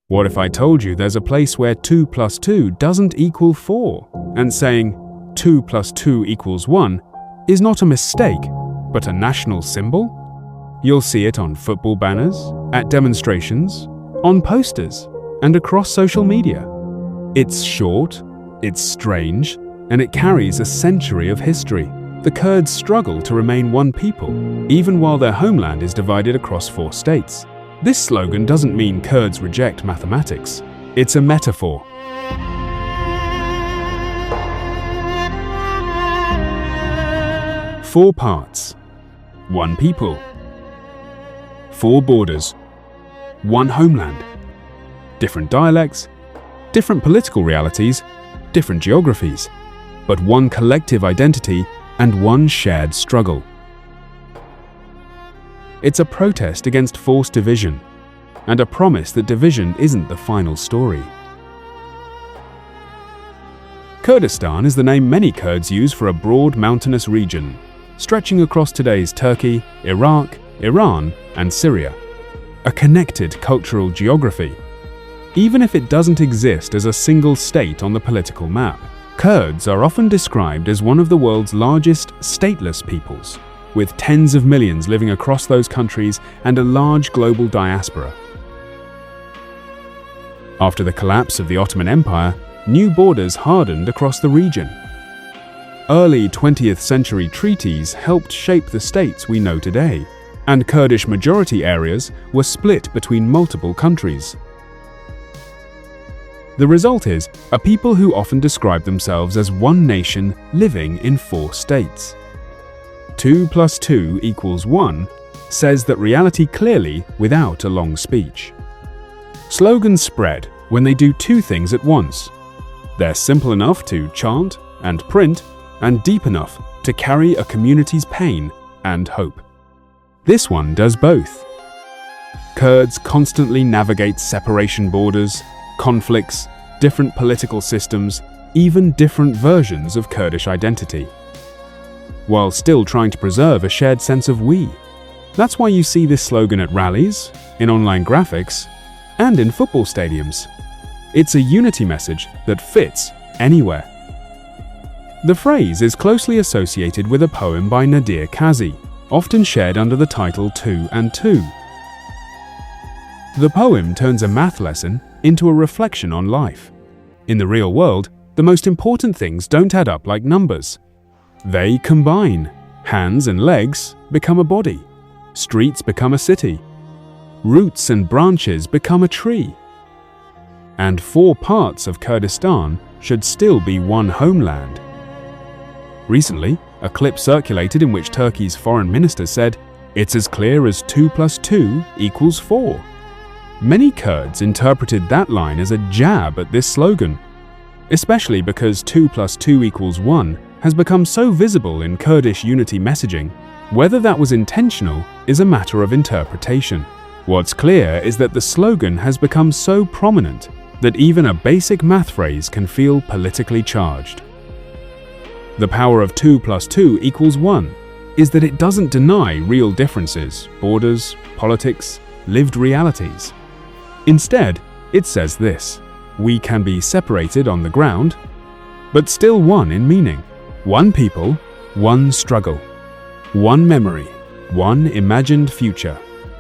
What if I told you there's a place where 2 plus 2 doesn't equal 4, and saying 2 plus 2 equals 1 is not a mistake, but a national symbol? You'll see it on football banners, at demonstrations, on posters, and across social media. It's short, it's strange, and it carries a century of history. The Kurds struggle to remain one people, even while their homeland is divided across 4 states. This slogan doesn't mean Kurds reject mathematics. It's a metaphor. Four parts. One people. 4 borders. One homeland. Different dialects, different political realities, different geographies, but one collective identity and one shared struggle. It's a protest against forced division, and a promise that division isn't the final story. Kurdistan is the name many Kurds use for a broad mountainous region, stretching across today's Turkey, Iraq, Iran, and Syria. A connected cultural geography. Even if it doesn't exist as a single state on the political map, Kurds are often described as one of the world's largest stateless peoples, with tens of millions living across those countries and a large global diaspora. After the collapse of the Ottoman Empire, new borders hardened across the region. Early 20th century treaties helped shape the states we know today, and Kurdish majority areas were split between multiple countries. The result is a people who often describe themselves as one nation living in 4 states. 2 plus 2 equals 1 says that reality clearly without a long speech. Slogans spread when they do 2 things at once. They're simple enough to chant and print, and deep enough to carry a community's pain and hope. This one does both. Kurds constantly navigate separation borders, conflicts, different political systems, even different versions of Kurdish identity, while still trying to preserve a shared sense of we. That's why you see this slogan at rallies, in online graphics, and in football stadiums. It's a unity message that fits anywhere. The phrase is closely associated with a poem by Nadir Qazi, often shared under the title 2 and 2. The poem turns a math lesson into a reflection on life. In the real world, the most important things don't add up like numbers. They combine. Hands and legs become a body. Streets become a city. Roots and branches become a tree. And 4 parts of Kurdistan should still be one homeland. Recently, a clip circulated in which Turkey's foreign minister said, "It's as clear as 2 plus 2 equals 4. Many Kurds interpreted that line as a jab at this slogan, especially because 2 plus 2 equals 1 has become so visible in Kurdish unity messaging. Whether that was intentional is a matter of interpretation. What's clear is that the slogan has become so prominent that even a basic math phrase can feel politically charged. The power of 2 plus 2 equals 1 is that it doesn't deny real differences, borders, politics, lived realities. Instead, it says this: we can be separated on the ground, but still one in meaning. One people, one struggle, one memory, one imagined future.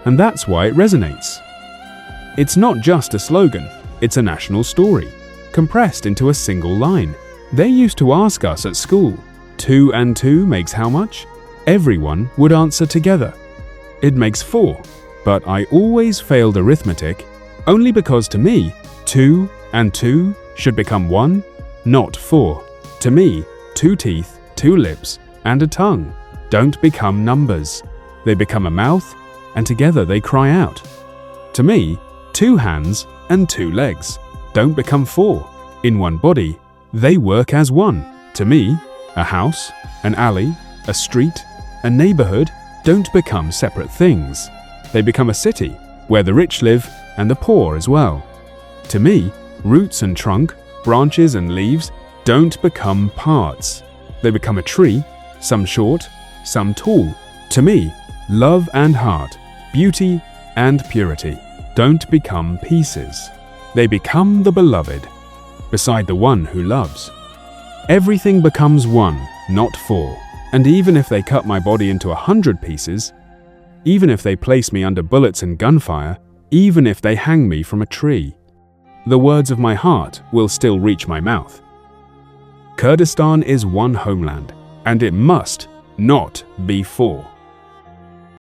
And that's why it resonates. It's not just a slogan, it's a national story, compressed into a single line. They used to ask us at school, 2 and 2 makes how much? Everyone would answer together. It makes 4, but I always failed arithmetic only because to me, 2 and 2 should become 1, not 4. To me, 2 teeth, 2 lips, and a tongue don't become numbers. They become a mouth, and together they cry out. To me, 2 hands and 2 legs don't become 4. In one body, they work as one. To me, a house, an alley, a street, a neighborhood don't become separate things. They become a city where the rich live and the poor as well. To me, roots and trunk, branches and leaves don't become parts. They become a tree, some short, some tall. To me, love and heart, beauty and purity don't become pieces. They become the beloved, beside the one who loves. Everything becomes one, not four, and even if they cut my body into 100 pieces, even if they place me under bullets and gunfire, even if they hang me from a tree, the words of my heart will still reach my mouth. Kurdistan is one homeland, and it must not be four.